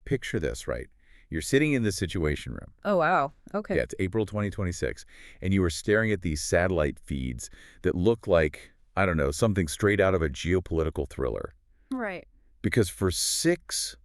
picture this, right? You're sitting in the Situation Room. Oh, wow. Okay. Yeah, it's April 2026. And you are staring at these satellite feeds that look like, I don't know, something straight out of a geopolitical thriller. Right. Because for 6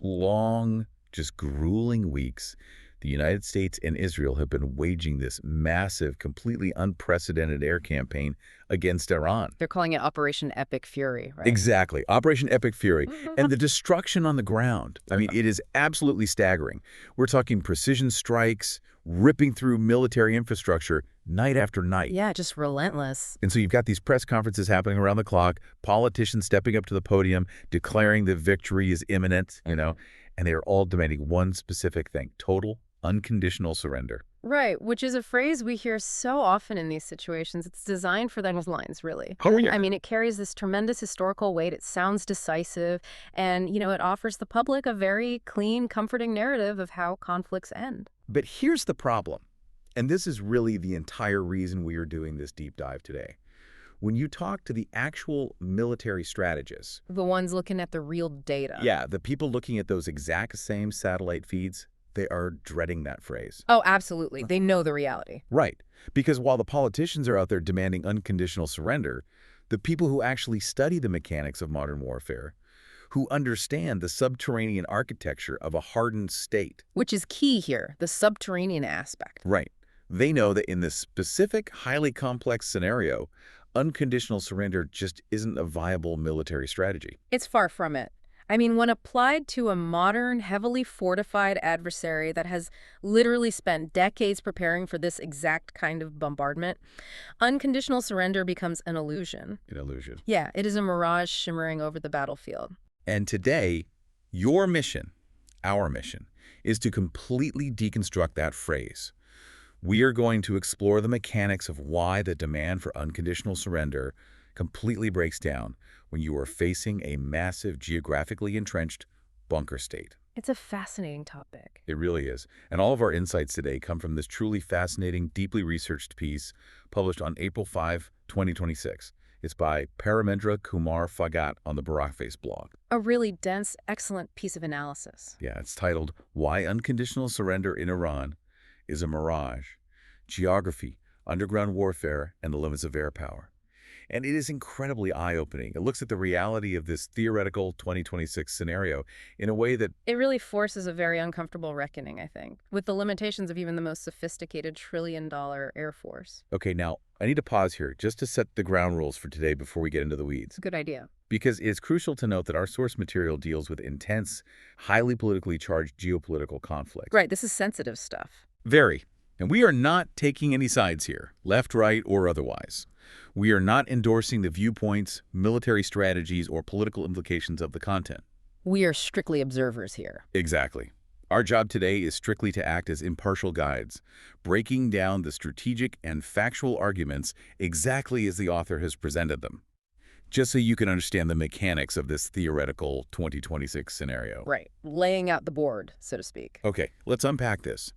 long, just grueling weeks, the United States and Israel have been waging this massive, completely unprecedented air campaign against Iran. They're calling it Operation Epic Fury, right? Exactly. Operation Epic Fury. And the destruction on the ground, I mean, it is absolutely staggering. We're talking precision strikes, ripping through military infrastructure night after night. Yeah, just relentless. And so you've got these press conferences happening around the clock, politicians stepping up to the podium, declaring that victory is imminent, and they are all demanding one specific thing: total, unconditional surrender. Right, which is a phrase we hear so often in these situations. It's designed for those lines, really. Oh, yeah. I mean, it carries this tremendous historical weight. It sounds decisive, and, it offers the public a very clean, comforting narrative of how conflicts end. But here's the problem, and this is really the entire reason we are doing this deep dive today. When you talk to the actual military strategists, The ones looking at the real data. yeah, the people looking at those exact same satellite feeds, they are dreading that phrase. Oh, absolutely. They know the reality. Right. Because while the politicians are out there demanding unconditional surrender, the people who actually study the mechanics of modern warfare, who understand the subterranean architecture of a hardened state. Which is key here, the subterranean aspect. Right. They know that in this specific, highly complex scenario, unconditional surrender just isn't a viable military strategy. It's far from it. I mean, when applied to a modern, heavily fortified adversary that has literally spent decades preparing for this exact kind of bombardment, unconditional surrender becomes an illusion. An illusion. Yeah, it is a mirage shimmering over the battlefield. And today, your mission, our mission, is to completely deconstruct that phrase. We are going to explore the mechanics of why the demand for unconditional surrender completely breaks down when you are facing a massive, geographically entrenched bunker state. It's a fascinating topic. It really is. And all of our insights today come from this truly fascinating, deeply researched piece published on April 5, 2026. It's by Paramendra Kumar Phagat on the Barakface blog. A really dense, excellent piece of analysis. Yeah, it's titled, Why Unconditional Surrender in Iran is a Mirage, Geography, Underground Warfare, and the Limits of Air Power. And it is incredibly eye-opening. It looks at the reality of this theoretical 2026 scenario in a way that... It really forces a very uncomfortable reckoning, I think, with the limitations of even the most sophisticated trillion-dollar Air Force. Okay, now, I need to pause here just to set the ground rules for today before we get into the weeds. Good idea. Because it's crucial to note that our source material deals with intense, highly politically charged geopolitical conflicts. Right, this is sensitive stuff. Very. And we are not taking any sides here, left, right, or otherwise. We are not endorsing the viewpoints, military strategies, or political implications of the content. We are strictly observers here. Exactly. Our job today is strictly to act as impartial guides, breaking down the strategic and factual arguments exactly as the author has presented them, just so you can understand the mechanics of this theoretical 2026 scenario. Right, laying out the board, so to speak. Okay, let's unpack this.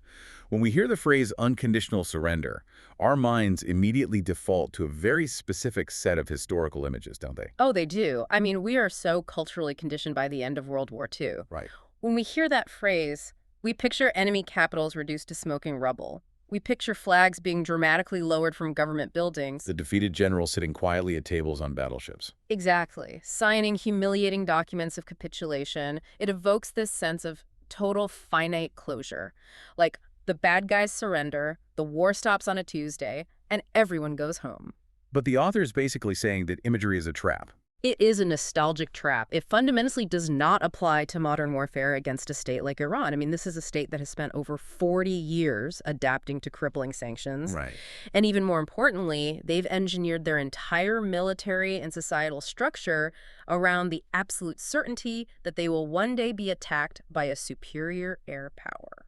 When we hear the phrase unconditional surrender, our minds immediately default to a very specific set of historical images, don't they? Oh, they do. I mean, we are so culturally conditioned by the end of World War II. Right. When we hear that phrase, we picture enemy capitals reduced to smoking rubble. We picture flags being dramatically lowered from government buildings. The defeated general sitting quietly at tables on battleships. Exactly. Signing humiliating documents of capitulation. It evokes this sense of total finite closure. Like, the bad guys surrender, the war stops on a Tuesday, and everyone goes home. But the author is basically saying that imagery is a trap. It is a nostalgic trap. It fundamentally does not apply to modern warfare against a state like Iran. I mean, this is a state that has spent over 40 years adapting to crippling sanctions. Right. And even more importantly, they've engineered their entire military and societal structure around the absolute certainty that they will one day be attacked by a superior air power.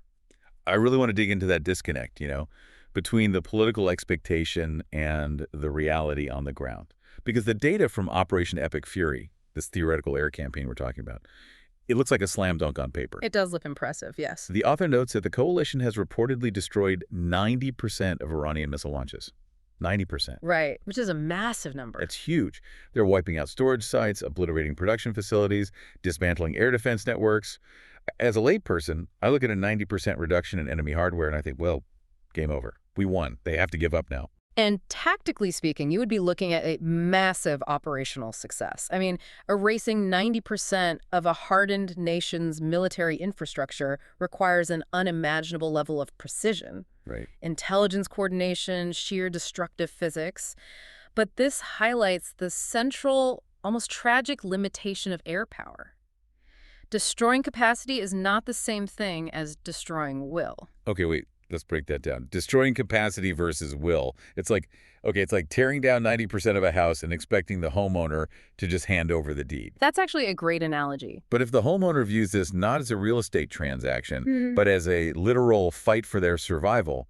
I really want to dig into that disconnect, between the political expectation and the reality on the ground. Because the data from Operation Epic Fury, this theoretical air campaign we're talking about, it looks like a slam dunk on paper. It does look impressive, yes. The author notes that the coalition has reportedly destroyed 90% of Iranian missile launches. 90%. Right, which is a massive number. That's huge. They're wiping out storage sites, obliterating production facilities, dismantling air defense networks. As a layperson, I look at a 90% reduction in enemy hardware and I think, well, game over. We won. They have to give up now. And tactically speaking, you would be looking at a massive operational success. I mean, erasing 90% of a hardened nation's military infrastructure requires an unimaginable level of precision. Right. Intelligence coordination, sheer destructive physics. But this highlights the central, almost tragic limitation of air power. Destroying capacity is not the same thing as destroying will. Okay, wait. Let's break that down. Destroying capacity versus will. It's like tearing down 90% of a house and expecting the homeowner to just hand over the deed. That's actually a great analogy. But if the homeowner views this not as a real estate transaction, but as a literal fight for their survival,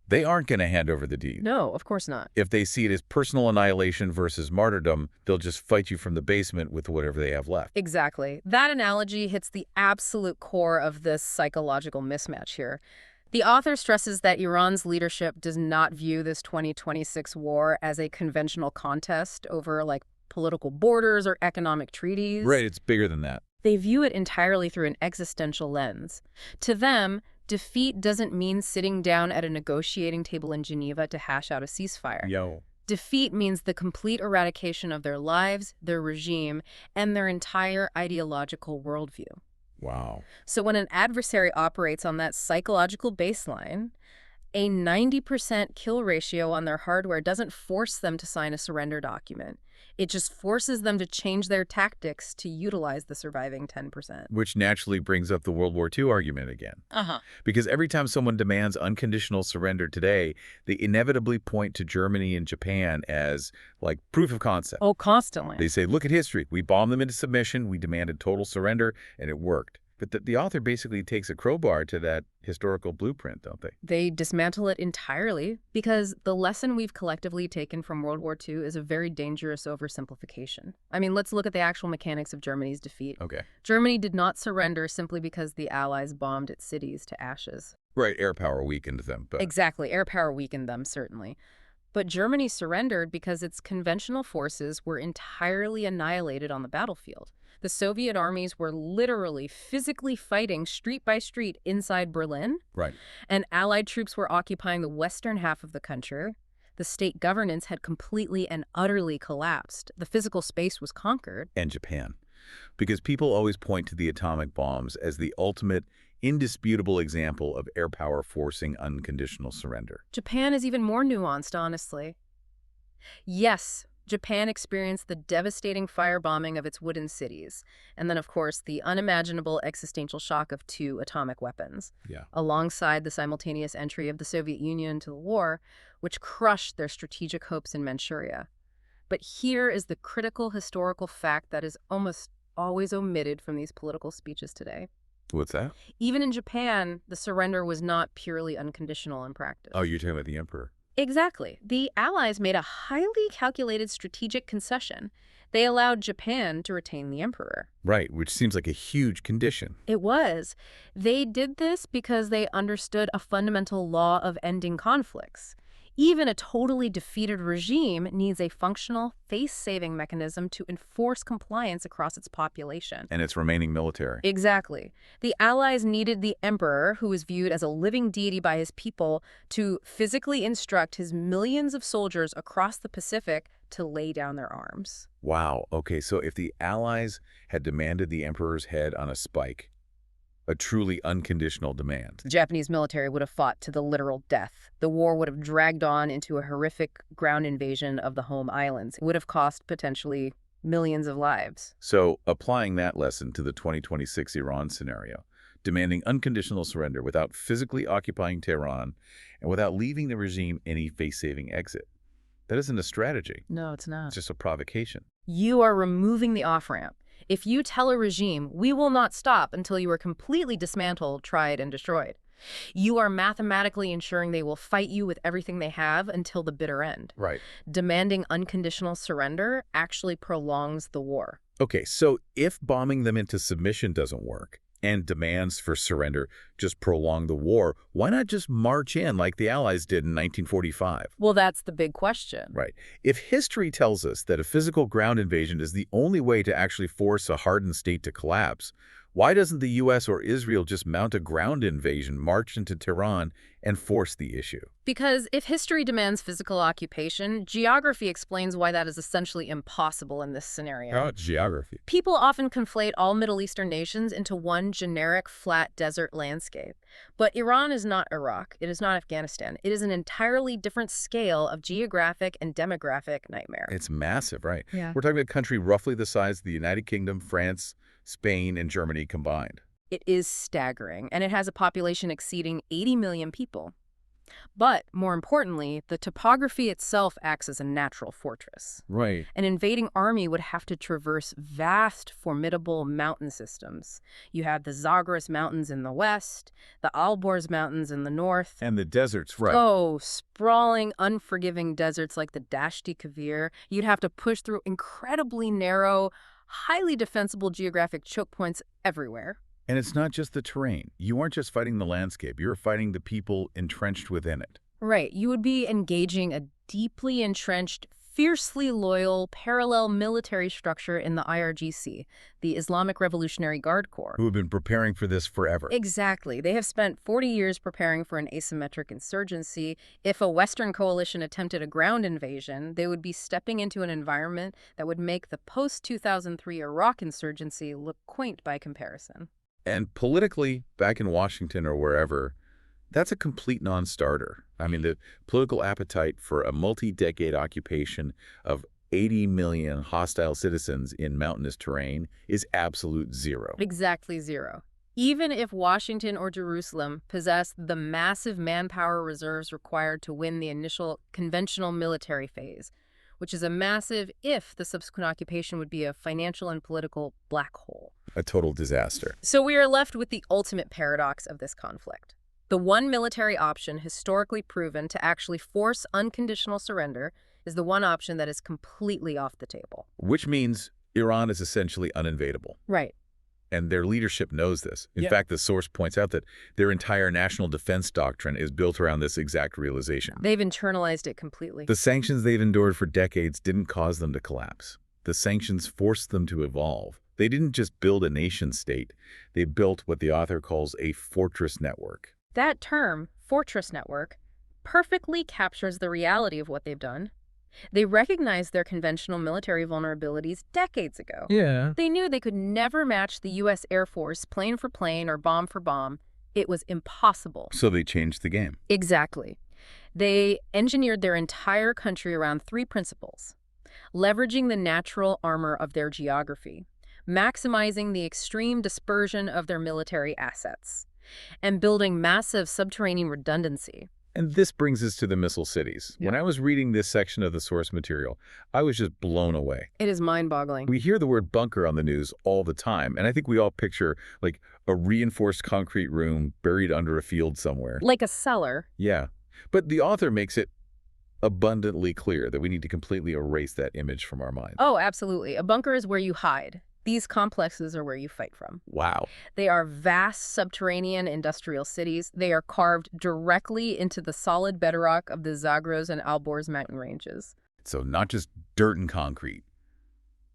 they aren't going to hand over the deed. No, of course not. If they see it as personal annihilation versus martyrdom, they'll just fight you from the basement with whatever they have left. Exactly. That analogy hits the absolute core of this psychological mismatch here. The author stresses that Iran's leadership does not view this 2026 war as a conventional contest over, like, political borders or economic treaties. Right, it's bigger than that. They view it entirely through an existential lens. To them, defeat doesn't mean sitting down at a negotiating table in Geneva to hash out a ceasefire. Defeat means the complete eradication of their lives, their regime, and their entire ideological worldview. Wow. So when an adversary operates on that psychological baseline, a 90% kill ratio on their hardware doesn't force them to sign a surrender document. It just forces them to change their tactics to utilize the surviving 10%. Which naturally brings up the World War II argument again. Because every time someone demands unconditional surrender today, they inevitably point to Germany and Japan as, like, proof of concept. Oh, constantly. They say, look at history. We bombed them into submission. We demanded total surrender, and it worked. But the author basically takes a crowbar to that historical blueprint, don't they? They dismantle it entirely because the lesson we've collectively taken from World War II is a very dangerous oversimplification. I mean, let's look at the actual mechanics of Germany's defeat. Okay. Germany did not surrender simply because the Allies bombed its cities to ashes. Right, air power weakened them. But... Exactly. Air power weakened them, certainly. But Germany surrendered because its conventional forces were entirely annihilated on the battlefield. The Soviet armies were literally physically fighting street by street inside Berlin. Right. And Allied troops were occupying the western half of the country. The state governance had completely and utterly collapsed. The physical space was conquered. And Japan. Because people always point to the atomic bombs as the ultimate, indisputable example of air power forcing unconditional surrender. Japan is even more nuanced, honestly. Yes, Japan experienced the devastating firebombing of its wooden cities, and then, of course, the unimaginable existential shock of 2 atomic weapons, alongside the simultaneous entry of the Soviet Union into the war, which crushed their strategic hopes in Manchuria. But here is the critical historical fact that is almost always omitted from these political speeches today. What's that? Even in Japan, the surrender was not purely unconditional in practice. Oh, you're talking about the emperor. Exactly. The Allies made a highly calculated strategic concession. They allowed Japan to retain the emperor. Right, which seems like a huge condition. It was. They did this because they understood a fundamental law of ending conflicts. Even a totally defeated regime needs a functional, face-saving mechanism to enforce compliance across its population. And its remaining military. Exactly. The Allies needed the emperor, who was viewed as a living deity by his people, to physically instruct his millions of soldiers across the Pacific to lay down their arms. Wow. Okay, so if the Allies had demanded the emperor's head on a spike, a truly unconditional demand, the Japanese military would have fought to the literal death. The war would have dragged on into a horrific ground invasion of the home islands. It would have cost potentially millions of lives. So, applying that lesson to the 2026 Iran scenario, demanding unconditional surrender without physically occupying Tehran and without leaving the regime any face-saving exit. That isn't a strategy. No, it's not. It's just a provocation. You are removing the off-ramp. If you tell a regime, we will not stop until you are completely dismantled, tried, and destroyed, you are mathematically ensuring they will fight you with everything they have until the bitter end. Right. Demanding unconditional surrender actually prolongs the war. Okay, so if bombing them into submission doesn't work, and demands for surrender just prolong the war. Why not just march in like the Allies did in 1945? Well, that's the big question. Right. If history tells us that a physical ground invasion is the only way to actually force a hardened state to collapse, why doesn't the U.S. or Israel just mount a ground invasion, march into Tehran, and force the issue? Because if history demands physical occupation, geography explains why that is essentially impossible in this scenario. Oh, geography. People often conflate all Middle Eastern nations into one generic, flat desert landscape. But Iran is not Iraq. It is not Afghanistan. It is an entirely different scale of geographic and demographic nightmare. It's massive, right? Yeah. We're talking about a country roughly the size of the United Kingdom, France, Spain, and Germany combined. It is staggering, and it has a population exceeding 80 million people. But, more importantly, the topography itself acts as a natural fortress. Right. An invading army would have to traverse vast, formidable mountain systems. You have the Zagros Mountains in the west, the Alborz Mountains in the north. And the deserts, right. Oh, sprawling, unforgiving deserts like the Dashti Kavir. You'd have to push through incredibly narrow, highly defensible geographic choke points everywhere. And it's not just the terrain. You aren't just fighting the landscape. You're fighting the people entrenched within it. Right. You would be engaging a deeply entrenched, fiercely loyal, parallel military structure in the IRGC, the Islamic Revolutionary Guard Corps. Who have been preparing for this forever. Exactly. They have spent 40 years preparing for an asymmetric insurgency. If a Western coalition attempted a ground invasion, they would be stepping into an environment that would make the post-2003 Iraq insurgency look quaint by comparison. And politically, back in Washington or wherever, that's a complete non-starter. I mean, the political appetite for a multi-decade occupation of 80 million hostile citizens in mountainous terrain is absolute zero. Exactly zero. Even if Washington or Jerusalem possessed the massive manpower reserves required to win the initial conventional military phase, which is a massive if the subsequent occupation would be a financial and political black hole. A total disaster. So we are left with the ultimate paradox of this conflict. The one military option historically proven to actually force unconditional surrender is the one option that is completely off the table. Which means Iran is essentially uninvadable. Right. And their leadership knows this. In fact, the source points out that their entire national defense doctrine is built around this exact realization. They've internalized it completely. The sanctions they've endured for decades didn't cause them to collapse. The sanctions forced them to evolve. They didn't just build a nation state. They built what the author calls a fortress network. That term, fortress network, perfectly captures the reality of what they've done. They recognized their conventional military vulnerabilities decades ago. Yeah. They knew they could never match the U.S. Air Force plane for plane or bomb for bomb. It was impossible. So they changed the game. Exactly. They engineered their entire country around three principles: leveraging the natural armor of their geography, maximizing the extreme dispersion of their military assets, and building massive subterranean redundancy. And this brings us to the missile cities. Yeah. When I was reading this section of the source material, I was just blown away. It is mind-boggling. We hear the word bunker on the news all the time, and I think we all picture like a reinforced concrete room buried under a field somewhere. Like a cellar. Yeah. But the author makes it abundantly clear that we need to completely erase that image from our minds. Oh, absolutely. A bunker is where you hide. These complexes are where you fight from. Wow. They are vast subterranean industrial cities. They are carved directly into the solid bedrock of the Zagros and Alborz mountain ranges. So not just dirt and concrete,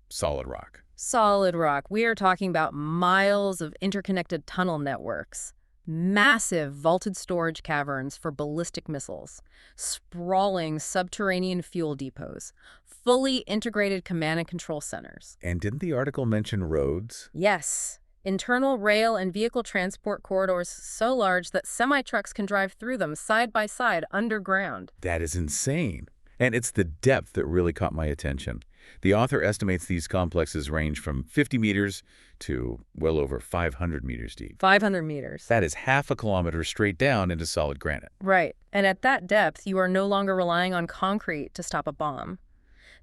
solid rock. Solid rock. We are talking about miles of interconnected tunnel networks, massive vaulted storage caverns for ballistic missiles, sprawling subterranean fuel depots, fully integrated command and control centers. And didn't the article mention roads? Yes. Internal rail and vehicle transport corridors so large that semi-trucks can drive through them side by side underground. That is insane. And it's the depth that really caught my attention. The author estimates these complexes range from 50 meters to well over 500 meters deep. 500 meters. That is half a kilometer straight down into solid granite. Right. And at that depth, you are no longer relying on concrete to stop a bomb.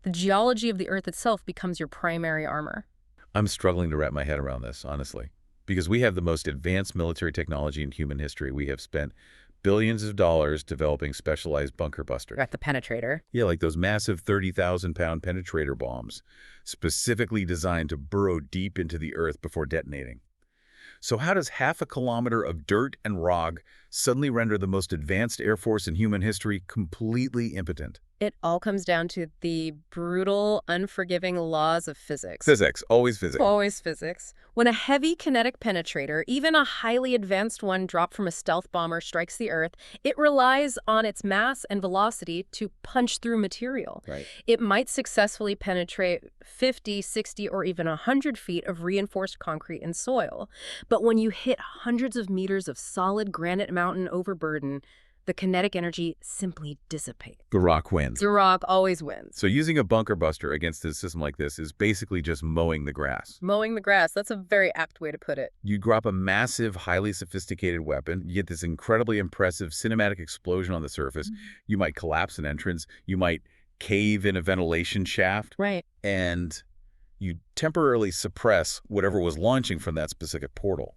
The geology of the Earth itself becomes your primary armor. I'm struggling to wrap my head around this, honestly, because we have the most advanced military technology in human history. We have spent billions of dollars developing specialized bunker busters. Got the penetrator. Yeah, like those massive 30,000-pound penetrator bombs, specifically designed to burrow deep into the Earth before detonating. So how does half a kilometer of dirt and rock suddenly render the most advanced Air Force in human history completely impotent? It all comes down to the brutal, unforgiving laws of physics. Physics, always physics. Always physics. When a heavy kinetic penetrator, even a highly advanced one dropped from a stealth bomber, strikes the Earth, it relies on its mass and velocity to punch through material. Right. It might successfully penetrate 50, 60, or even 100 feet of reinforced concrete and soil. But when you hit hundreds of meters of solid granite mountain overburden, the kinetic energy simply dissipates. The rock wins. The rock always wins. So using a bunker buster against a system like this is basically just mowing the grass. Mowing the grass, that's a very apt way to put it. You drop a massive, highly sophisticated weapon, you get this incredibly impressive cinematic explosion on the surface. You might collapse an entrance, you might cave in a ventilation shaft, Right. and you temporarily suppress whatever was launching from that specific portal.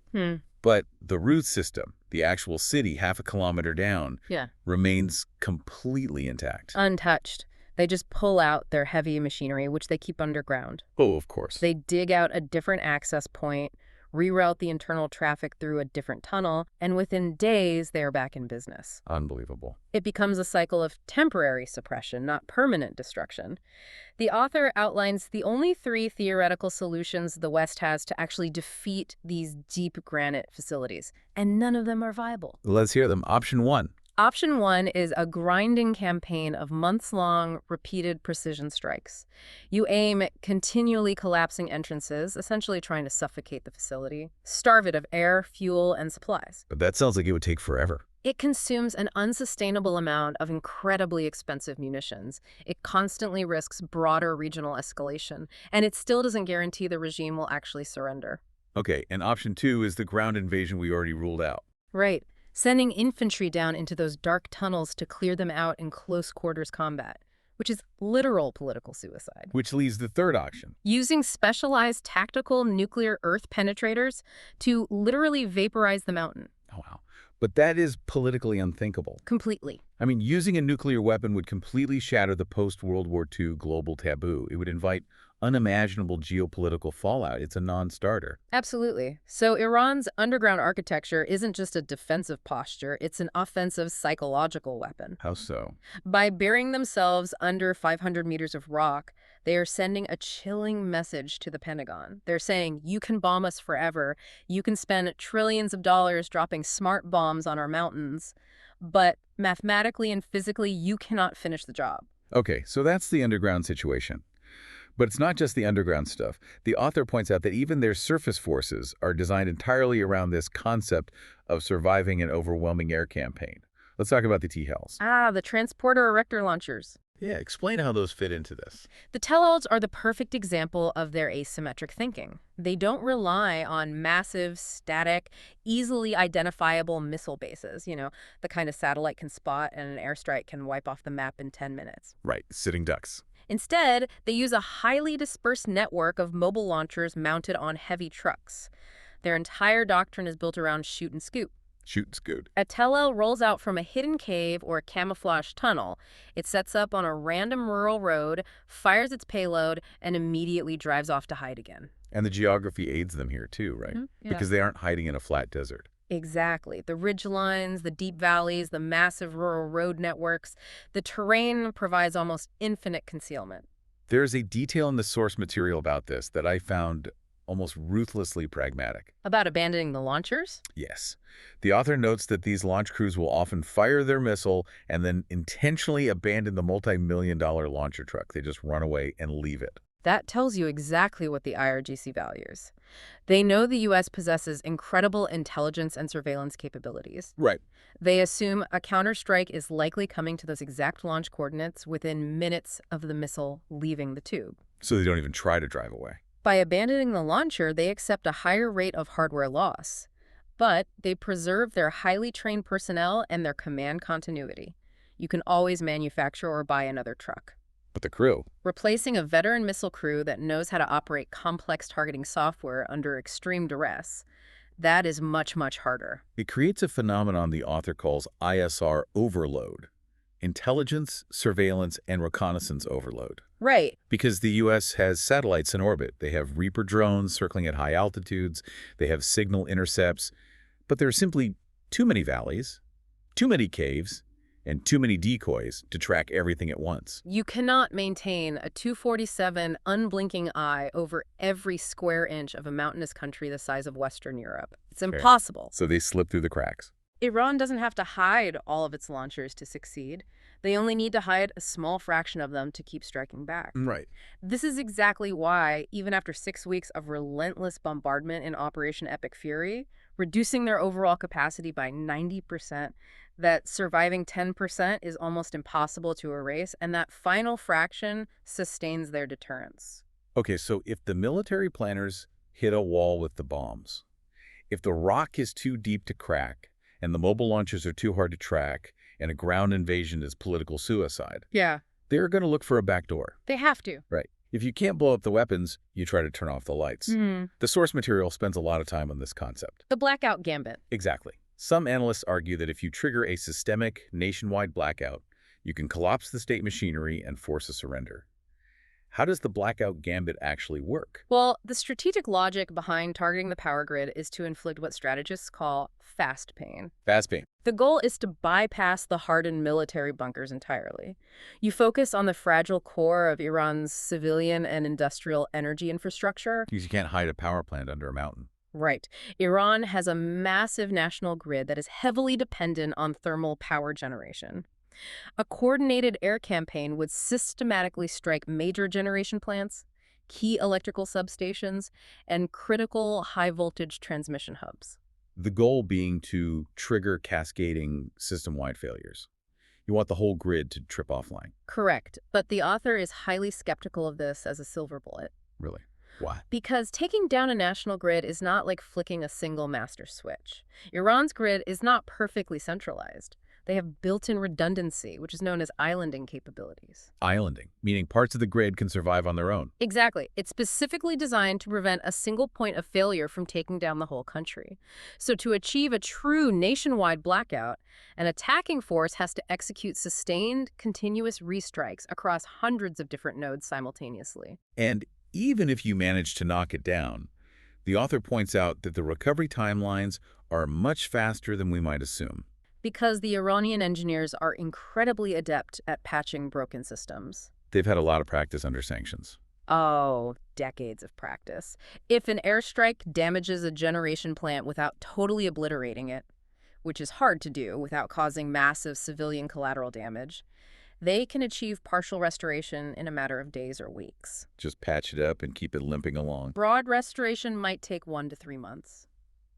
But the root system, the actual city half a kilometer down, Yeah. remains completely intact. Untouched. They just pull out their heavy machinery, which they keep underground. Oh, of course. They dig out a different access point, reroute the internal traffic through a different tunnel, and within days, they are back in business. Unbelievable. It becomes a cycle of temporary suppression, not permanent destruction. The author outlines the only 3 theoretical solutions the West has to actually defeat these deep granite facilities, and none of them are viable. Let's hear them. Option 1. Option 1 is a grinding campaign of months-long, repeated precision strikes. You aim at continually collapsing entrances, essentially trying to suffocate the facility, starve it of air, fuel, and supplies. But that sounds like it would take forever. It consumes an unsustainable amount of incredibly expensive munitions. It constantly risks broader regional escalation, and it still doesn't guarantee the regime will actually surrender. Okay, and option 2 is the ground invasion we already ruled out. Right. Sending infantry down into those dark tunnels to clear them out in close-quarters combat, which is literal political suicide. Which leaves the third option. Using specialized tactical nuclear earth penetrators to literally vaporize the mountain. Oh, wow. But that is politically unthinkable. Completely. I mean, using a nuclear weapon would completely shatter the post-World War II global taboo. It would invite unimaginable geopolitical fallout. It's a non-starter. Absolutely. So Iran's underground architecture isn't just a defensive posture, it's an offensive psychological weapon. How so? By burying themselves under 500 meters of rock, they are sending a chilling message to the Pentagon. They're saying, you can bomb us forever, you can spend trillions of dollars dropping smart bombs on our mountains, but mathematically and physically, you cannot finish the job. Okay, so that's the underground situation. But it's not just the underground stuff. The author points out that even their surface forces are designed entirely around this concept of surviving an overwhelming air campaign. Let's talk about the T-Hells. The transporter erector launchers. Yeah, explain how those fit into this. The tell-alls are the perfect example of their asymmetric thinking. They don't rely on massive, static, easily identifiable missile bases, the kind of satellite can spot and an airstrike can wipe off the map in 10 minutes. Right, sitting ducks. Instead, they use a highly dispersed network of mobile launchers mounted on heavy trucks. Their entire doctrine is built around shoot and scoop. Shoot and scoot. A tell-all rolls out from a hidden cave or a camouflage tunnel. It sets up on a random rural road, fires its payload, and immediately drives off to hide again. And the geography aids them here too, right? Yeah. Because they aren't hiding in a flat desert. Exactly. The ridgelines, the deep valleys, the massive rural road networks, the terrain provides almost infinite concealment. There's a detail in the source material about this that I found almost ruthlessly pragmatic. About abandoning the launchers? Yes. The author notes that these launch crews will often fire their missile and then intentionally abandon the multi-million-dollar launcher truck. They just run away and leave it. That tells you exactly what the IRGC values. They know the U.S. possesses incredible intelligence and surveillance capabilities. Right. They assume a counterstrike is likely coming to those exact launch coordinates within minutes of the missile leaving the tube. So they don't even try to drive away. By abandoning the launcher, they accept a higher rate of hardware loss. But they preserve their highly trained personnel and their command continuity. You can always manufacture or buy another truck. But the crew? Replacing a veteran missile crew that knows how to operate complex targeting software under extreme duress, that is much, much harder. It creates a phenomenon the author calls ISR overload. Intelligence, surveillance, and reconnaissance overload. Right. Because the U.S. has satellites in orbit. They have Reaper drones circling at high altitudes. They have signal intercepts. But there are simply too many valleys, too many caves, and too many decoys to track everything at once. You cannot maintain a 247 unblinking eye over every square inch of a mountainous country the size of Western Europe. It's impossible. So they slip through the cracks. Iran doesn't have to hide all of its launchers to succeed. They only need to hide a small fraction of them to keep striking back. Right. This is exactly why, even after 6 weeks of relentless bombardment in Operation Epic Fury, reducing their overall capacity by 90%, that surviving 10% is almost impossible to erase, and that final fraction sustains their deterrence. Okay, so if the military planners hit a wall with the bombs, if the rock is too deep to crack, and the mobile launchers are too hard to track, and a ground invasion is political suicide, Yeah, they're going to look for a backdoor. they have to. Right. If you can't blow up the weapons, you try to turn off the lights. The source material spends a lot of time on this concept. The blackout gambit. Exactly. Some analysts argue that if you trigger a systemic, nationwide blackout, you can collapse the state machinery and force a surrender. How does the blackout gambit actually work? Well, the strategic logic behind targeting the power grid is to inflict what strategists call fast pain. Fast pain. The goal is to bypass the hardened military bunkers entirely. You focus on the fragile core of Iran's civilian and industrial energy infrastructure. Because you can't hide a power plant under a mountain. Right. Iran has a massive national grid that is heavily dependent on thermal power generation. A coordinated air campaign would systematically strike major generation plants, key electrical substations, and critical high-voltage transmission hubs. The goal being to trigger cascading system-wide failures. You want the whole grid to trip offline. Correct, but the author is highly skeptical of this as a silver bullet. Really? Why? Because taking down a national grid is not like flicking a single master switch. Iran's grid is not perfectly centralized. They have built-in redundancy, which is known as islanding capabilities. Islanding, meaning parts of the grid can survive on their own. Exactly. It's specifically designed to prevent a single point of failure from taking down the whole country. So to achieve a true nationwide blackout, an attacking force has to execute sustained, continuous restrikes across hundreds of different nodes simultaneously. And even if you manage to knock it down, the author points out that the recovery timelines are much faster than we might assume. Because the Iranian engineers are incredibly adept at patching broken systems. They've had a lot of practice under sanctions. Oh, decades of practice. If an airstrike damages a generation plant without totally obliterating it, which is hard to do without causing massive civilian collateral damage, they can achieve partial restoration in a matter of days or weeks. Just patch it up and keep it limping along. Broad restoration might take 1 to 3 months.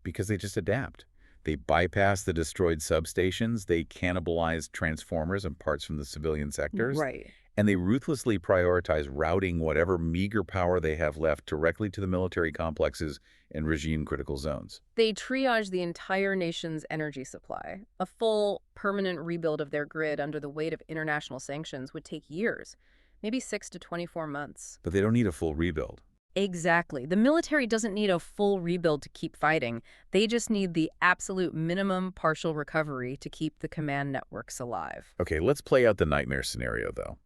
Because they just adapt. They bypass the destroyed substations, they cannibalize transformers and parts from the civilian sectors, Right. and they ruthlessly prioritize routing whatever meager power they have left directly to the military complexes and regime-critical zones. They triage the entire nation's energy supply. A full, permanent rebuild of their grid under the weight of international sanctions would take years, maybe 6 to 24 months. But they don't need a full rebuild. Exactly. The military doesn't need a full rebuild to keep fighting. They just need the absolute minimum partial recovery to keep the command networks alive. Okay, let's play out the nightmare scenario, though.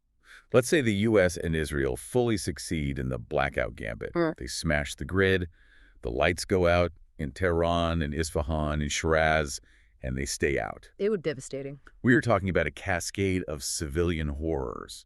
Let's say the U.S. and Israel fully succeed in the blackout gambit. They smash the grid, the lights go out in Tehran and Isfahan and Shiraz, and they stay out. It would be devastating. We are talking about a cascade of civilian horrors.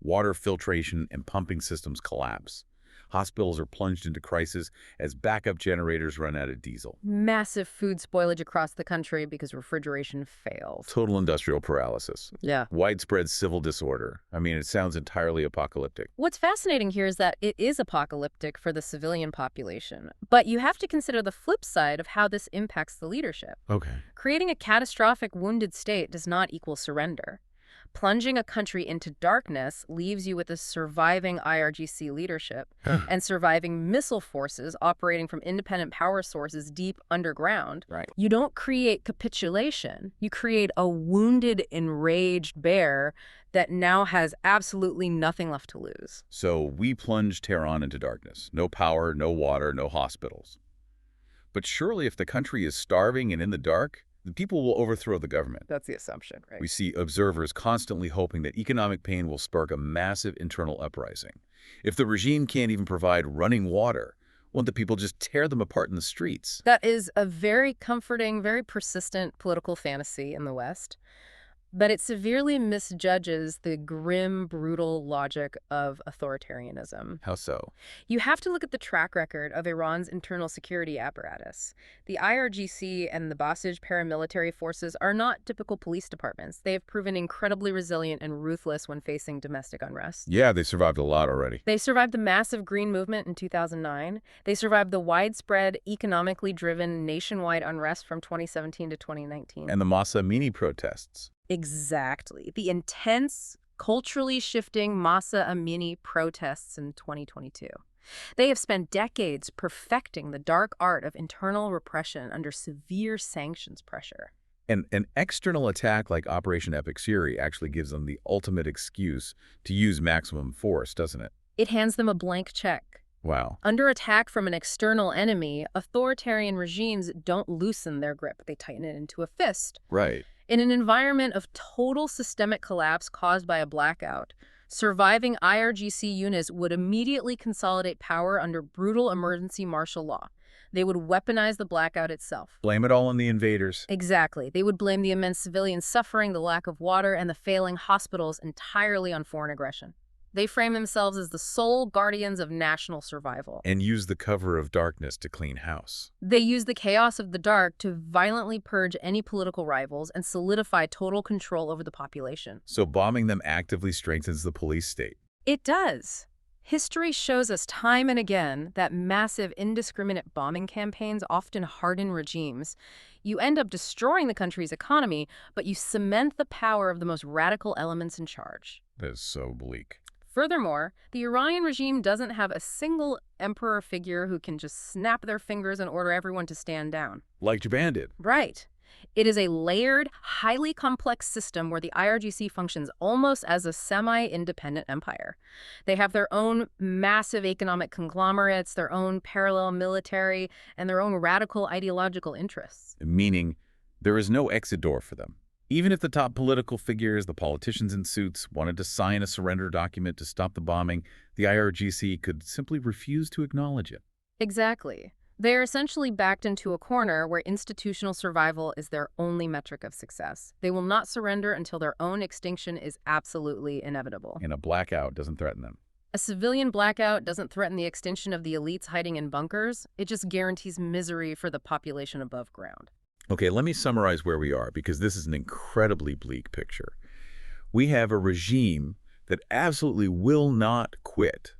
Water filtration and pumping systems collapse. Hospitals are plunged into crisis as backup generators run out of diesel. Massive food spoilage across the country because refrigeration fails. Total industrial paralysis. Yeah. Widespread civil disorder. I mean, it sounds entirely apocalyptic. What's fascinating here is that it is apocalyptic for the civilian population. But you have to consider the flip side of how this impacts the leadership. Okay. Creating a catastrophic wounded state does not equal surrender. Plunging a country into darkness leaves you with a surviving IRGC leadership and surviving missile forces operating from independent power sources deep underground. Right. You don't create capitulation. You create a wounded, enraged bear that now has absolutely nothing left to lose. So we plunge Tehran into darkness. No power, no water, no hospitals. But surely if the country is starving and in the dark, The people will overthrow the government. That's the assumption, right? We see observers constantly hoping that economic pain will spark a massive internal uprising. If the regime can't even provide running water, won't the people just tear them apart in the streets? That is a very comforting, very persistent political fantasy in the West. But it severely misjudges the grim, brutal logic of authoritarianism. How so? You have to look at the track record of Iran's internal security apparatus. The IRGC and the Basij paramilitary forces are not typical police departments. They have proven incredibly resilient and ruthless when facing domestic unrest. Yeah, they survived a lot already. They survived the massive Green Movement in 2009. They survived the widespread, economically driven nationwide unrest from 2017 to 2019. And the Masa Amini protests. Exactly. The intense, culturally shifting Masa Amini protests in 2022. They have spent decades perfecting the dark art of internal repression under severe sanctions pressure. And an external attack like Operation Epic Fury actually gives them the ultimate excuse to use maximum force, doesn't it? It hands them a blank check. Wow. Under attack from an external enemy, authoritarian regimes don't loosen their grip. They tighten it into a fist. Right. In an environment of total systemic collapse caused by a blackout, surviving IRGC units would immediately consolidate power under brutal emergency martial law. They would weaponize the blackout itself. Blame it all on the invaders. Exactly. They would blame the immense civilian suffering, the lack of water, and the failing hospitals entirely on foreign aggression. They frame themselves as the sole guardians of national survival. And use the cover of darkness to clean house. They use the chaos of the dark to violently purge any political rivals and solidify total control over the population. So bombing them actively strengthens the police state. It does. History shows us time and again that massive, indiscriminate bombing campaigns often harden regimes. You end up destroying the country's economy, but you cement the power of the most radical elements in charge. That is so bleak. Furthermore, the Iranian regime doesn't have a single emperor figure who can just snap their fingers and order everyone to stand down. Like Japan did. Right. It is a layered, highly complex system where the IRGC functions almost as a semi-independent empire. They have their own massive economic conglomerates, their own parallel military, and their own radical ideological interests. Meaning, there is no exit door for them. Even if the top political figures, the politicians in suits, wanted to sign a surrender document to stop the bombing, the IRGC could simply refuse to acknowledge it. Exactly. They are essentially backed into a corner where institutional survival is their only metric of success. They will not surrender until their own extinction is absolutely inevitable. And a blackout doesn't threaten them. A civilian blackout doesn't threaten the extinction of the elites hiding in bunkers. It just guarantees misery for the population above ground. Okay, let me summarize where we are, because this is an incredibly bleak picture. We have a regime that absolutely will not quit.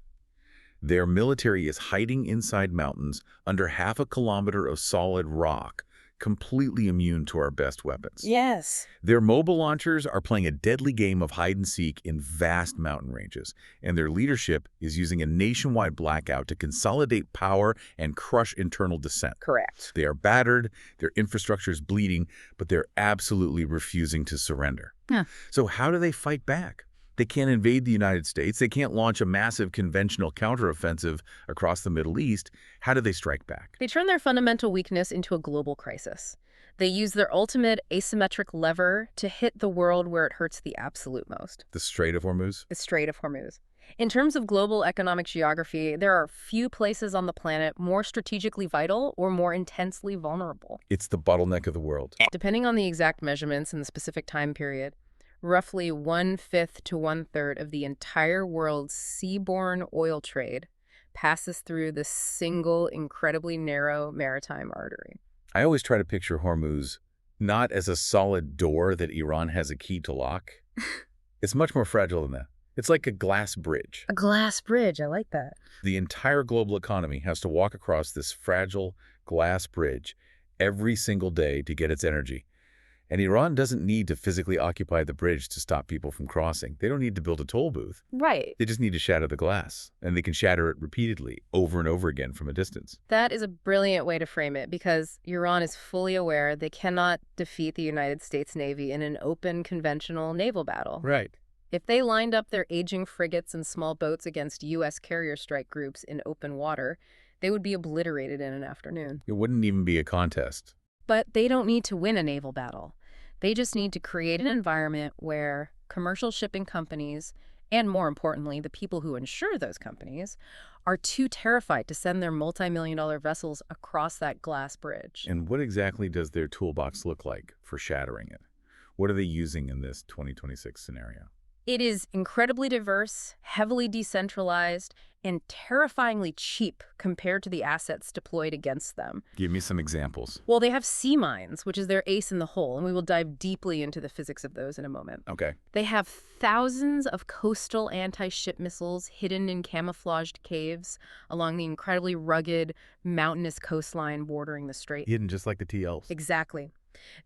Their military is hiding inside mountains under half a kilometer of solid rock, completely immune to our best weapons. Yes. Their mobile launchers are playing a deadly game of hide-and-seek in vast mountain ranges, and their leadership is using a nationwide blackout to consolidate power and crush internal dissent. Correct. They are battered, their infrastructure is bleeding, but they're absolutely refusing to surrender. Yeah. So how do they fight back? They can't invade the United States. They can't launch a massive conventional counteroffensive across the Middle East. How do they strike back? They turn their fundamental weakness into a global crisis. They use their ultimate asymmetric lever to hit the world where it hurts the absolute most. The Strait of Hormuz? The Strait of Hormuz. In terms of global economic geography, there are few places on the planet more strategically vital or more intensely vulnerable. It's the bottleneck of the world. Depending on the exact measurements in the specific time period, roughly 1/5 to 1/3 of the entire world's seaborne oil trade passes through this single, incredibly narrow maritime artery. I always try to picture Hormuz not as a solid door that Iran has a key to lock. It's much more fragile than that. It's like a glass bridge. A glass bridge, I like that. The entire global economy has to walk across this fragile glass bridge every single day to get its energy. And Iran doesn't need to physically occupy the bridge to stop people from crossing. They don't need to build a toll booth. Right. They just need to shatter the glass, and they can shatter it repeatedly, over and over again from a distance. That is a brilliant way to frame it, because Iran is fully aware they cannot defeat the United States Navy in an open, conventional naval battle. Right. If they lined up their aging frigates and small boats against U.S. carrier strike groups in open water, they would be obliterated in an afternoon. It wouldn't even be a contest. But they don't need to win a naval battle. They just need to create an environment where commercial shipping companies, and more importantly, the people who insure those companies, are too terrified to send their multi-million-dollar vessels across that glass bridge. And what exactly does their toolbox look like for shattering it? What are they using in this 2026 scenario? It is incredibly diverse, heavily decentralized, and terrifyingly cheap compared to the assets deployed against them. Give me some examples. Well, they have sea mines, which is their ace in the hole, and we will dive deeply into the physics of those in a moment. Okay. They have thousands of coastal anti-ship missiles hidden in camouflaged caves along the incredibly rugged, mountainous coastline bordering the strait. Hidden just like the TLs. Exactly.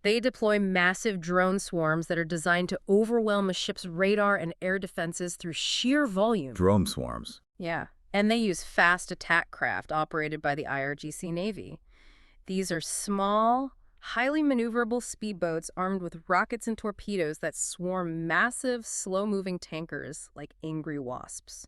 They deploy massive drone swarms that are designed to overwhelm a ship's radar and air defenses through sheer volume. Drone swarms. Yeah. And they use fast attack craft operated by the IRGC Navy. These are small, highly maneuverable speedboats armed with rockets and torpedoes that swarm massive, slow-moving tankers like angry wasps.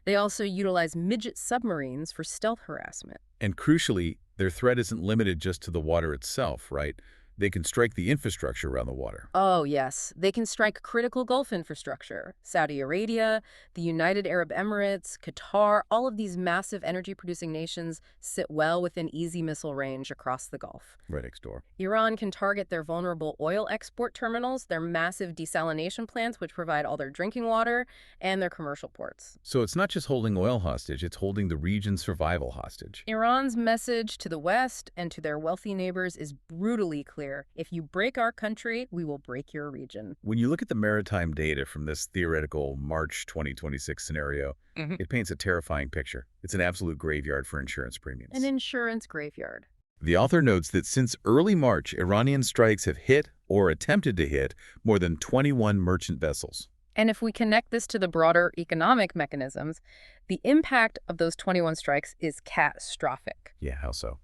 They also utilize midget submarines for stealth harassment. And crucially, their threat isn't limited just to the water itself, right? They can strike the infrastructure around the water. Oh, yes. They can strike critical Gulf infrastructure. Saudi Arabia, the United Arab Emirates, Qatar, all of these massive energy-producing nations sit well within easy missile range across the Gulf. Right next door. Iran can target their vulnerable oil export terminals, their massive desalination plants, which provide all their drinking water, and their commercial ports. So it's not just holding oil hostage, it's holding the region's survival hostage. Iran's message to the West and to their wealthy neighbors is brutally clear. If you break our country, we will break your region. When you look at the maritime data from this theoretical March 2026 scenario, it paints a terrifying picture. It's an absolute graveyard for insurance premiums. An insurance graveyard. The author notes that since early March, Iranian strikes have hit or attempted to hit more than 21 merchant vessels. And if we connect this to the broader economic mechanisms, the impact of those 21 strikes is catastrophic. Yeah, how so?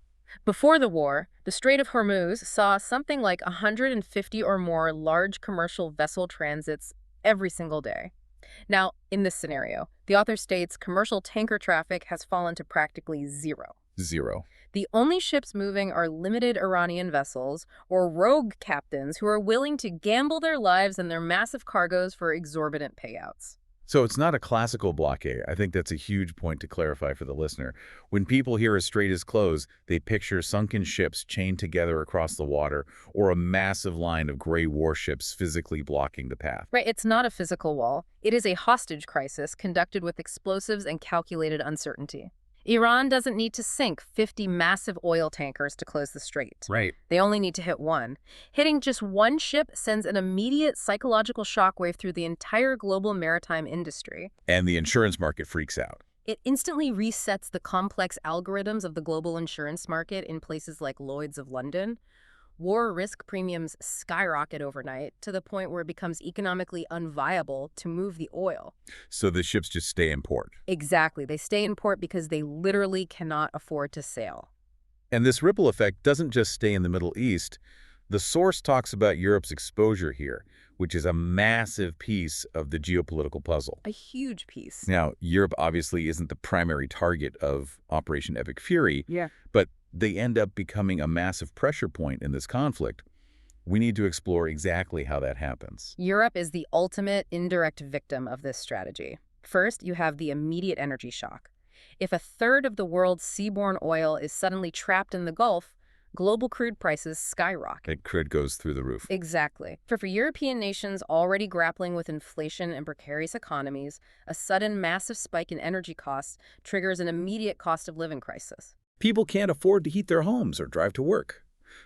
Before the war, the Strait of Hormuz saw something like 150 or more large commercial vessel transits every single day. Now, in this scenario, the author states commercial tanker traffic has fallen to practically zero. Zero. The only ships moving are limited Iranian vessels or rogue captains who are willing to gamble their lives and their massive cargoes for exorbitant payouts. So it's not a classical blockade. I think that's a huge point to clarify for the listener. When people hear a strait is closed, they picture sunken ships chained together across the water or a massive line of gray warships physically blocking the path. Right, it's not a physical wall. It is a hostage crisis conducted with explosives and calculated uncertainty. Iran doesn't need to sink 50 massive oil tankers to close the strait. Right. They only need to hit one. Hitting just one ship sends an immediate psychological shockwave through the entire global maritime industry. And the insurance market freaks out. It instantly resets the complex algorithms of the global insurance market in places like Lloyd's of London. War risk premiums skyrocket overnight to the point where it becomes economically unviable to move the oil. So the ships just stay in port. Exactly. They stay in port because they literally cannot afford to sail. And this ripple effect doesn't just stay in the Middle East. The source talks about Europe's exposure here, which is a massive piece of the geopolitical puzzle. A huge piece. Now, Europe obviously isn't the primary target of Operation Epic Fury, but they end up becoming a massive pressure point in this conflict. We need to explore exactly how that happens. Europe is the ultimate indirect victim of this strategy. First, you have the immediate energy shock. If a third of the world's seaborne oil is suddenly trapped in the Gulf, global crude prices skyrocket. Crude goes through the roof. Exactly. For European nations already grappling with inflation and precarious economies, a sudden massive spike in energy costs triggers an immediate cost of living crisis. People can't afford to heat their homes or drive to work.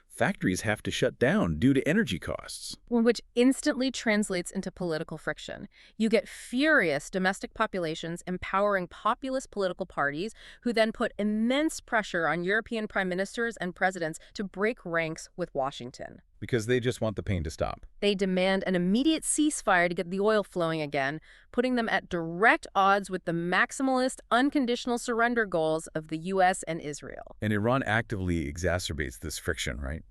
Factories have to shut down due to energy costs. Which instantly translates into political friction. You get furious domestic populations empowering populist political parties who then put immense pressure on European prime ministers and presidents to break ranks with Washington. Because they just want the pain to stop. They demand an immediate ceasefire to get the oil flowing again, putting them at direct odds with the maximalist, unconditional surrender goals of the U.S. and Israel. And Iran actively exacerbates this friction, right?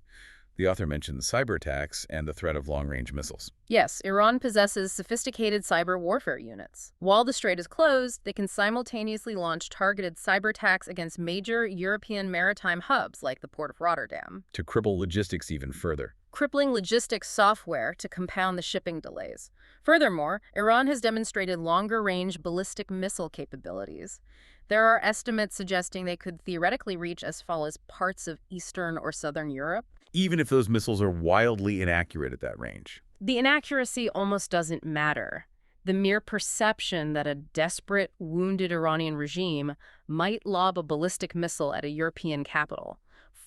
The author mentions cyber attacks and the threat of long-range missiles. Yes, Iran possesses sophisticated cyber warfare units. While the strait is closed, they can simultaneously launch targeted cyber attacks against major European maritime hubs like the port of Rotterdam, To cripple logistics even further. crippling logistics software to compound the shipping delays. Furthermore, Iran has demonstrated longer-range ballistic missile capabilities. There are estimates suggesting they could theoretically reach as far as parts of Eastern or Southern Europe. Even if those missiles are wildly inaccurate at that range. The inaccuracy almost doesn't matter. The mere perception that a desperate, wounded Iranian regime might lob a ballistic missile at a European capital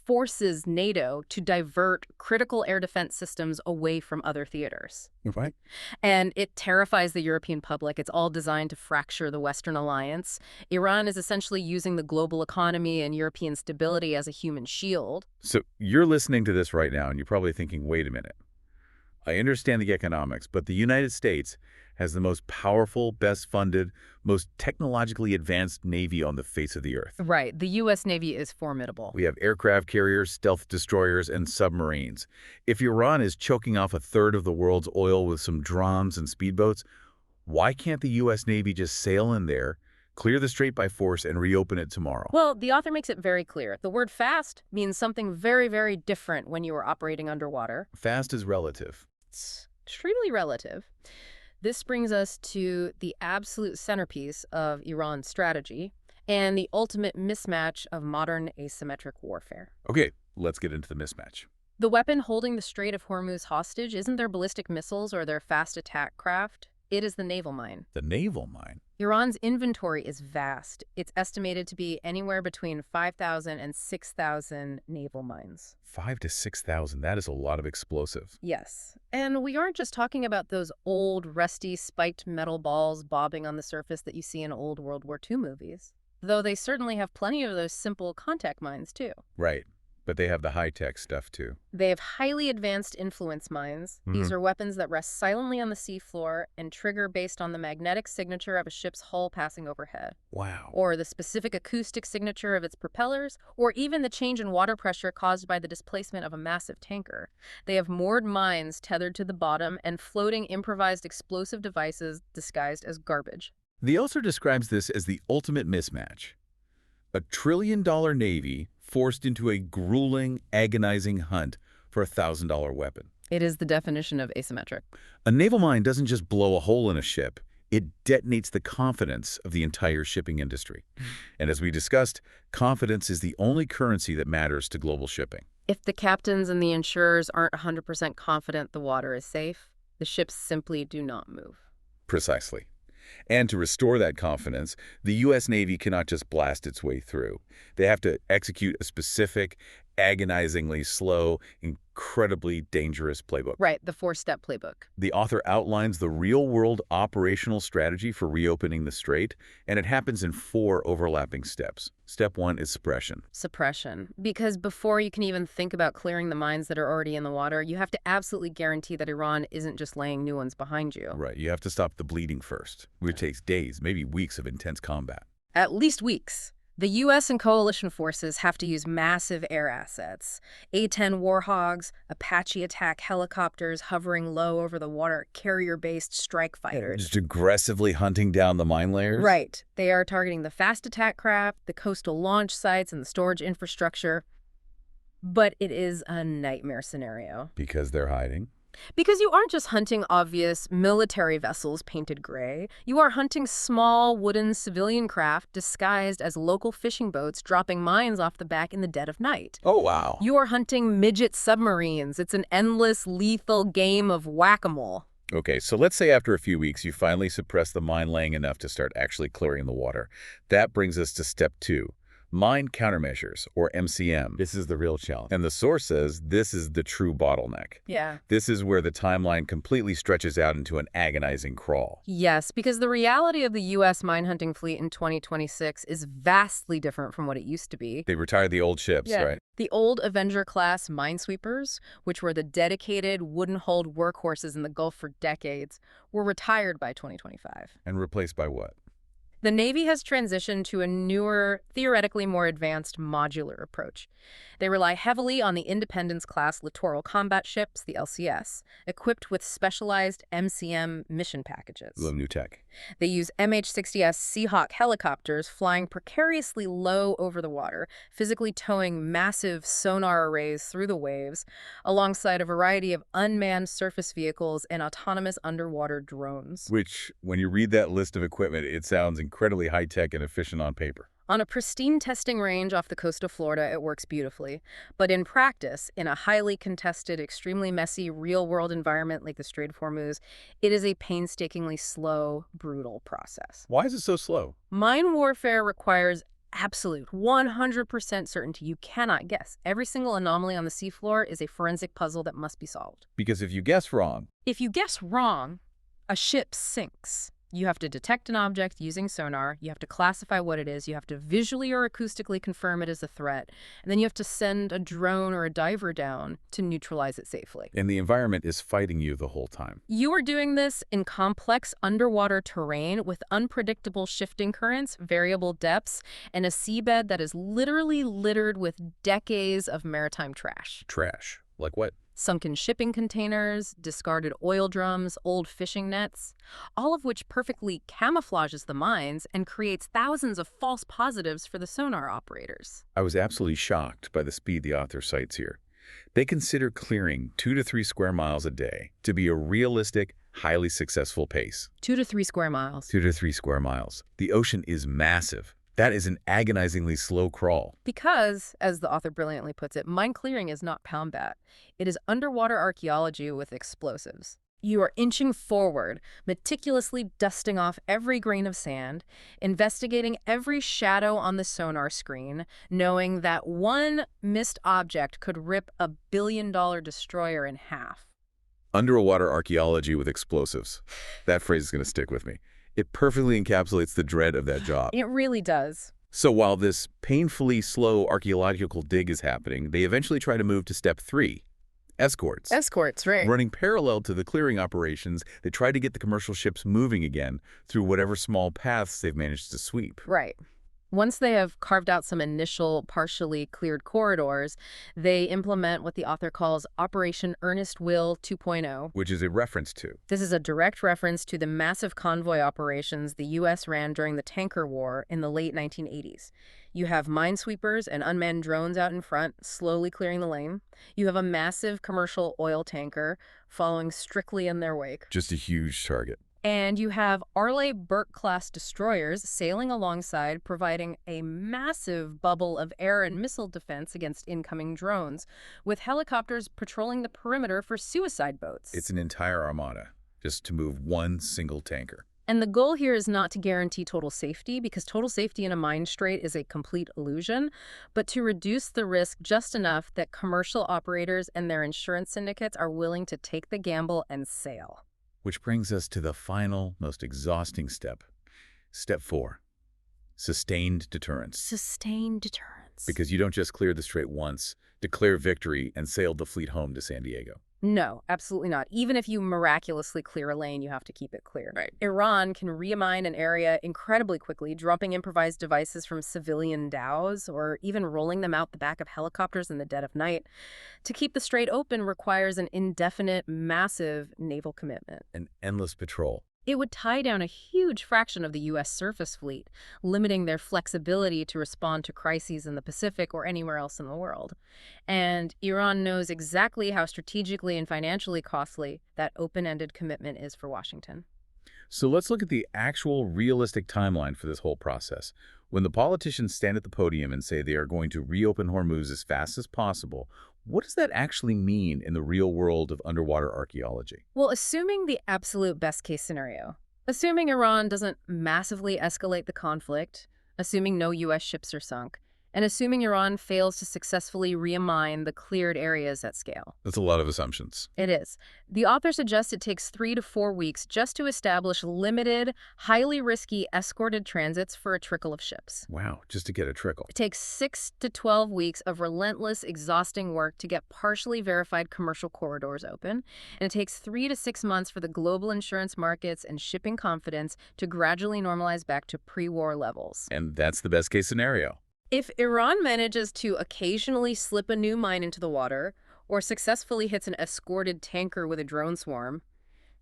forces NATO to divert critical air defense systems away from other theaters. Right. And it terrifies the European public. It's all designed to fracture the Western alliance. Iran is essentially using the global economy and European stability as a human shield. So you're listening to this right now, and you're probably thinking, wait a minute. I understand the economics, but the United States has the most powerful, best-funded, most technologically advanced Navy on the face of the Earth. Right. The U.S. Navy is formidable. We have aircraft carriers, stealth destroyers, and submarines. If Iran is choking off a third of the world's oil with some drones and speedboats, why can't the U.S. Navy just sail in there, clear the strait by force, and reopen it tomorrow? Well, the author makes it very clear. The word fast means something very, very different when you are operating underwater. Fast is relative. It's extremely relative. This brings us to the absolute centerpiece of Iran's strategy and the ultimate mismatch of modern asymmetric warfare. Okay, let's get into the mismatch. The weapon holding the Strait of Hormuz hostage isn't their ballistic missiles or their fast attack craft. It is the naval mine. The naval mine? Iran's inventory is vast. It's estimated to be anywhere between 5,000 and 6,000 naval mines. 5,000 to 6,000. That is a lot of explosives. Yes. And we aren't just talking about those old, rusty, spiked metal balls bobbing on the surface that you see in old World War II movies. Though they certainly have plenty of those simple contact mines, too. Right. But they have the high-tech stuff, too. They have highly advanced influence mines. These are weapons that rest silently on the seafloor and trigger based on the magnetic signature of a ship's hull passing overhead. Wow. Or the specific acoustic signature of its propellers, or even the change in water pressure caused by the displacement of a massive tanker. They have moored mines tethered to the bottom and floating improvised explosive devices disguised as garbage. The author describes this as the ultimate mismatch. A trillion-dollar navy forced into a grueling, agonizing hunt for a $1,000 weapon. It is the definition of asymmetric. A naval mine doesn't just blow a hole in a ship. It detonates the confidence of the entire shipping industry. And as we discussed, confidence is the only currency that matters to global shipping. If the captains and the insurers aren't 100% confident the water is safe, the ships simply do not move. Precisely. And to restore that confidence, the U.S. Navy cannot just blast its way through. They have to execute a specific, agonizingly slow, incredibly dangerous playbook. Right, the four-step playbook. The author outlines the real-world operational strategy for reopening the strait, and it happens in 4 overlapping steps. Step 1 is suppression. Suppression. Because before you can even think about clearing the mines that are already in the water, you have to absolutely guarantee that Iran isn't just laying new ones behind you. Right, you have to stop the bleeding first, which takes days, maybe weeks of intense combat. At least weeks. The U.S. and coalition forces have to use massive air assets. A-10 Warhogs, Apache attack helicopters hovering low over the water, carrier-based strike fighters. Just aggressively hunting down the mine layers? Right. They are targeting the fast attack craft, the coastal launch sites, and the storage infrastructure. But it is a nightmare scenario. Because they're hiding? Because you aren't just hunting obvious military vessels painted gray. You are hunting small wooden civilian craft disguised as local fishing boats dropping mines off the back in the dead of night. Oh, wow. You are hunting midget submarines. It's an endless, lethal game of whack-a-mole. Okay, so let's say after a few weeks you finally suppress the mine laying enough to start actually clearing the water. That brings us to step 2. Mine countermeasures, or MCM. This is the real challenge. And the source says this is the true bottleneck. Yeah. This is where the timeline completely stretches out into an agonizing crawl. Yes, because the reality of the U.S. mine hunting fleet in 2026 is vastly different from what it used to be. They retired the old ships, right? The old Avenger-class minesweepers, which were the dedicated, wooden-hulled workhorses in the Gulf for decades, were retired by 2025. And replaced by what? The Navy has transitioned to a newer, theoretically more advanced modular approach. They rely heavily on the Independence-class littoral combat ships, the LCS, equipped with specialized MCM mission packages. Love new tech. They use MH-60S Seahawk helicopters flying precariously low over the water, physically towing massive sonar arrays through the waves, alongside a variety of unmanned surface vehicles and autonomous underwater drones. Which, when you read that list of equipment, it sounds incredibly high-tech and efficient on paper. On a pristine testing range off the coast of Florida, it works beautifully. But in practice, in a highly contested, extremely messy, real-world environment like the Strait of Hormuz, it is a painstakingly slow, brutal process. Why is it so slow? Mine warfare requires absolute 100% certainty. You cannot guess. Every single anomaly on the seafloor is a forensic puzzle that must be solved. Because if you guess wrong... If you guess wrong, a ship sinks. You have to detect an object using sonar, you have to classify what it is, you have to visually or acoustically confirm it as a threat, and then you have to send a drone or a diver down to neutralize it safely. And the environment is fighting you the whole time. You are doing this in complex underwater terrain with unpredictable shifting currents, variable depths, and a seabed that is literally littered with decades of maritime trash. Trash? Like what? Sunken shipping containers, discarded oil drums, old fishing nets, all of which perfectly camouflages the mines and creates thousands of false positives for the sonar operators. I was absolutely shocked by the speed the author cites here. They consider clearing 2 to 3 square miles a day to be a realistic, highly successful pace. 2 to 3 square miles. 2 to 3 square miles. The ocean is massive. That is an agonizingly slow crawl. Because, as the author brilliantly puts it, mine clearing is not combat. It is underwater archaeology with explosives. You are inching forward, meticulously dusting off every grain of sand, investigating every shadow on the sonar screen, knowing that one missed object could rip a billion-dollar destroyer in half. Underwater archaeology with explosives. That phrase is going to stick with me. It perfectly encapsulates the dread of that job. It really does. So while this painfully slow archaeological dig is happening, they eventually try to move to step 3, escorts. Escorts, right. Running parallel to the clearing operations, they try to get the commercial ships moving again through whatever small paths they've managed to sweep. Right. Once they have carved out some initial partially cleared corridors, they implement what the author calls Operation Earnest Will 2.0. Which is a reference to. This is a direct reference to the massive convoy operations the U.S. ran during the tanker war in the late 1980s. You have minesweepers and unmanned drones out in front, slowly clearing the lane. You have a massive commercial oil tanker following strictly in their wake. Just a huge target. And you have Arleigh Burke-class destroyers sailing alongside, providing a massive bubble of air and missile defense against incoming drones, with helicopters patrolling the perimeter for suicide boats. It's an entire armada, just to move one single tanker. And the goal here is not to guarantee total safety, because total safety in a mine strait is a complete illusion, but to reduce the risk just enough that commercial operators and their insurance syndicates are willing to take the gamble and sail. Which brings us to the final, most exhausting step. Step 4, sustained deterrence. Sustained deterrence. Because you don't just clear the strait once, declare victory, and sail the fleet home to San Diego. No, absolutely not. Even if you miraculously clear a lane, you have to keep it clear. Right. Iran can re-mine an area incredibly quickly, dropping improvised devices from civilian dhows or even rolling them out the back of helicopters in the dead of night. To keep the strait open requires an indefinite, massive naval commitment. An endless patrol. It would tie down a huge fraction of the U.S. surface fleet, limiting their flexibility to respond to crises in the Pacific or anywhere else in the world. And Iran knows exactly how strategically and financially costly that open-ended commitment is for Washington. So let's look at the actual realistic timeline for this whole process. When the politicians stand at the podium and say they are going to reopen Hormuz as fast as possible, what does that actually mean in the real world of underwater archaeology? Well, assuming the absolute best-case scenario, assuming Iran doesn't massively escalate the conflict, assuming no U.S. ships are sunk, and assuming Iran fails to successfully re-mine the cleared areas at scale. That's a lot of assumptions. It is. The author suggests it takes 3 to 4 weeks just to establish limited, highly risky escorted transits for a trickle of ships. Wow, just to get a trickle. It takes 6 to 12 weeks of relentless, exhausting work to get partially verified commercial corridors open, and it takes 3 to 6 months for the global insurance markets and shipping confidence to gradually normalize back to pre-war levels. And that's the best case scenario. If Iran manages to occasionally slip a new mine into the water, or successfully hits an escorted tanker with a drone swarm,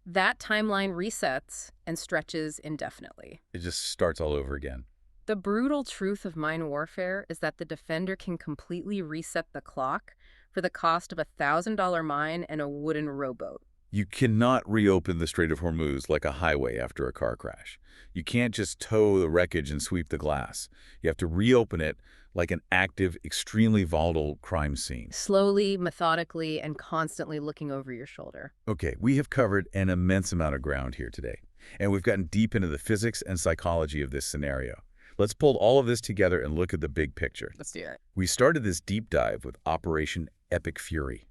that timeline resets and stretches indefinitely. It just starts all over again. The brutal truth of mine warfare is that the defender can completely reset the clock for the cost of a $1,000 mine and a wooden rowboat. You cannot reopen the Strait of Hormuz like a highway after a car crash. You can't just tow the wreckage and sweep the glass. You have to reopen it like an active, extremely volatile crime scene. Slowly, methodically, and constantly looking over your shoulder. Okay, we have covered an immense amount of ground here today, and we've gotten deep into the physics and psychology of this scenario. Let's pull all of this together and look at the big picture. Let's do it. We started this deep dive with Operation Epic Fury,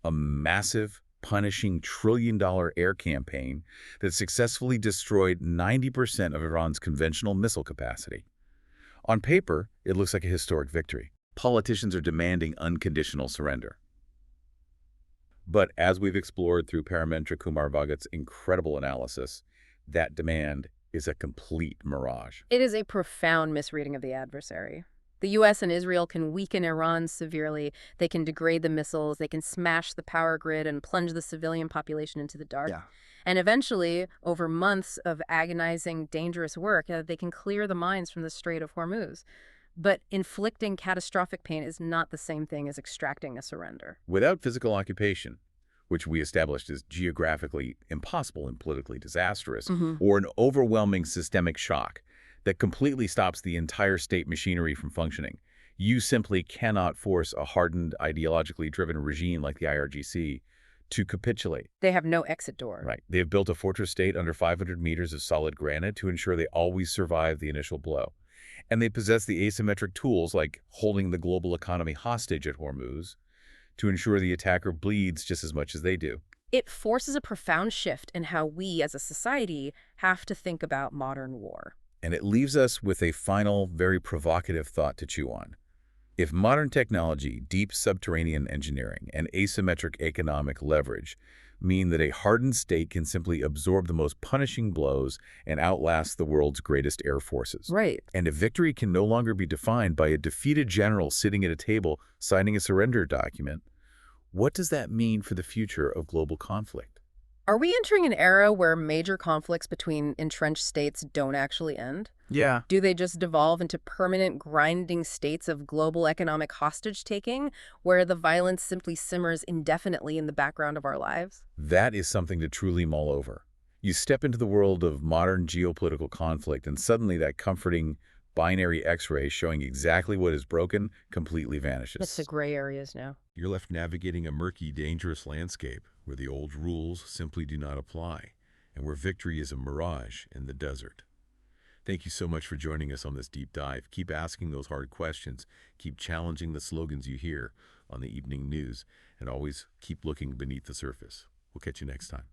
a massive, punishing trillion-dollar air campaign that successfully destroyed 90% of Iran's conventional missile capacity. On paper, it looks like a historic victory. Politicians are demanding unconditional surrender. But as we've explored through Paramentra Kumar Bhagat's incredible analysis, that demand is a complete mirage. It is a profound misreading of the adversary. The U.S. and Israel can weaken Iran severely. They can degrade the missiles. They can smash the power grid and plunge the civilian population into the dark. Yeah. And eventually, over months of agonizing, dangerous work, they can clear the mines from the Strait of Hormuz. But inflicting catastrophic pain is not the same thing as extracting a surrender. Without physical occupation, which we established as geographically impossible and politically disastrous, or an overwhelming systemic shock that completely stops the entire state machinery from functioning, you simply cannot force a hardened, ideologically driven regime like the IRGC to capitulate. They have no exit door. Right. They have built a fortress state under 500 meters of solid granite to ensure they always survive the initial blow. And they possess the asymmetric tools like holding the global economy hostage at Hormuz to ensure the attacker bleeds just as much as they do. It forces a profound shift in how we as a society have to think about modern war. And it leaves us with a final, very provocative thought to chew on. If modern technology, deep subterranean engineering, and asymmetric economic leverage mean that a hardened state can simply absorb the most punishing blows and outlast the world's greatest air forces. Right. And if victory can no longer be defined by a defeated general sitting at a table signing a surrender document, what does that mean for the future of global conflict? Are we entering an era where major conflicts between entrenched states don't actually end? Yeah. Do they just devolve into permanent grinding states of global economic hostage-taking, where the violence simply simmers indefinitely in the background of our lives? That is something to truly mull over. You step into the world of modern geopolitical conflict, and suddenly that comforting binary X-ray showing exactly what is broken completely vanishes. It's the gray areas now. You're left navigating a murky, dangerous landscape where the old rules simply do not apply, and where victory is a mirage in the desert. Thank you so much for joining us on this deep dive. Keep asking those hard questions, keep challenging the slogans you hear on the evening news, and always keep looking beneath the surface. We'll catch you next time.